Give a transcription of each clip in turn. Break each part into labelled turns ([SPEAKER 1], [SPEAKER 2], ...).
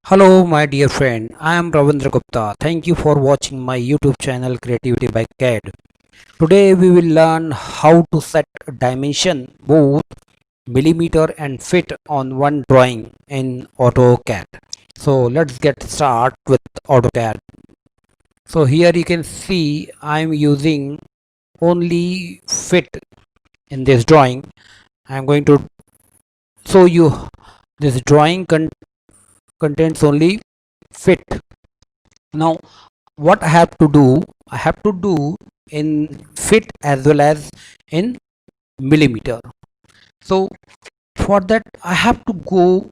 [SPEAKER 1] Hello, my dear friend. I am Ravindra Gupta. Thank you for watching my YouTube channel Creativity by CAD. Today we will learn how to set dimension both millimeter and fit on one drawing in AutoCAD. So let's get started with AutoCAD. So here you can see I am using only fit in this drawing. I am going to show you this drawing contains only fit. Now what I have to do, I have to do in fit as well as in millimeter. So for that I have to go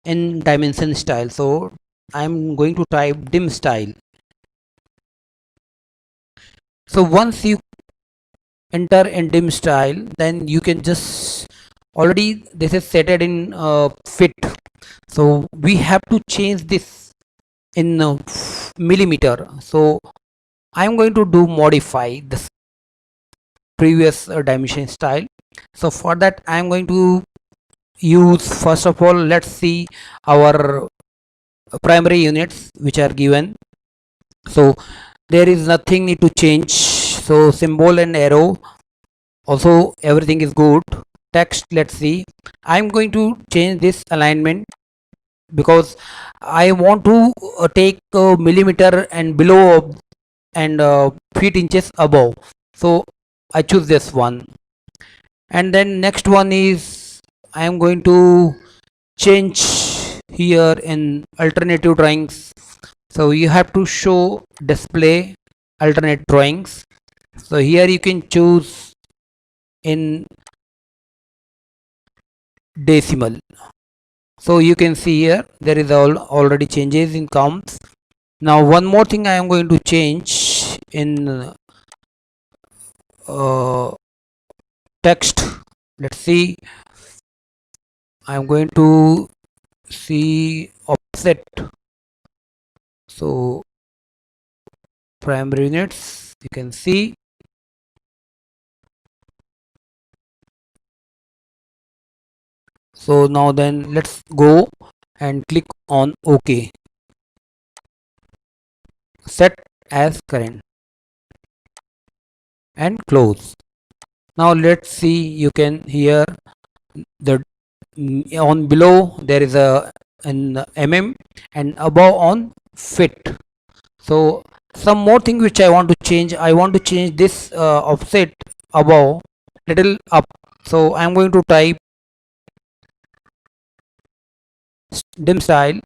[SPEAKER 1] in dimension style. So I'm going to type Dimstyle. So once you enter in Dimstyle, then you can just already this is set in fit. So we have to change this in millimeter. So I'm going to do modify this previous dimension style. So for that I am going to use, first of all, let's see our primary units which are given. So there is nothing need to change. So symbol and arrow also everything is good. Text, let's see, I am going to change this alignment because I want to take millimeter and below and feet inches above. So I choose this one. And then next one is I am going to change here in alternative drawings. So you have to show display alternate drawings. So here you can choose in decimal. So you can see here there is already changes in counts. Now one more thing I am going to change in uh, text. Let's see, I am going to see offset. So primary units you can see. So now then let's go and click on OK. Set as current and close. Now let's see, you can hear the on below there is a an mm and above on fit. So some more thing which I want to change, I want to change this offset above little up. So I'm going to type dim style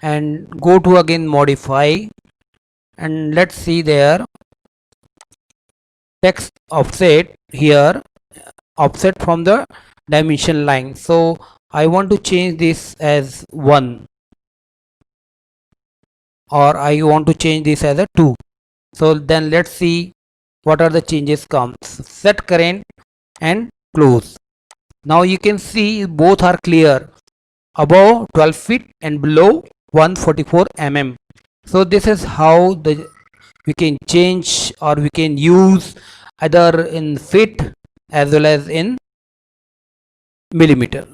[SPEAKER 1] and go to again modify, and let's see there text offset here, offset from the dimension line. So I want to change this as 1 or I want to change this as a 2. So then let's see what are the changes comes. Set current and close. Now you can see both are clear, above 12 feet and below 144 mm. So this is how we can change or we can use either in feet as well as in millimeter.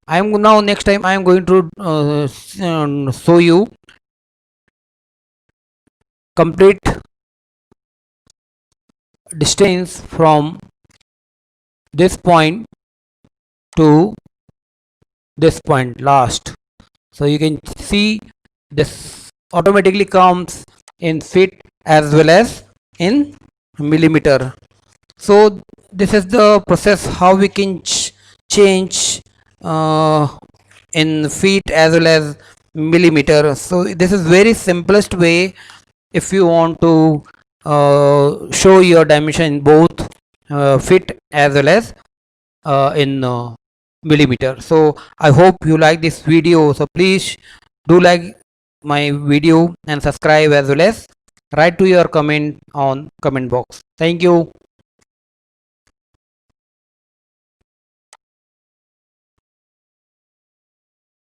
[SPEAKER 1] I am now next time I am going to show you complete distance from this point to this point last. So you can see this automatically comes in feet as well as in millimeter. So this is the process how we can change in feet as well as millimeter. So this is very simplest way if you want to show your dimension in both feet as well as in millimeter. So I hope you like this video. So please do like my video and subscribe as well as write to your comment on comment box. Thank you.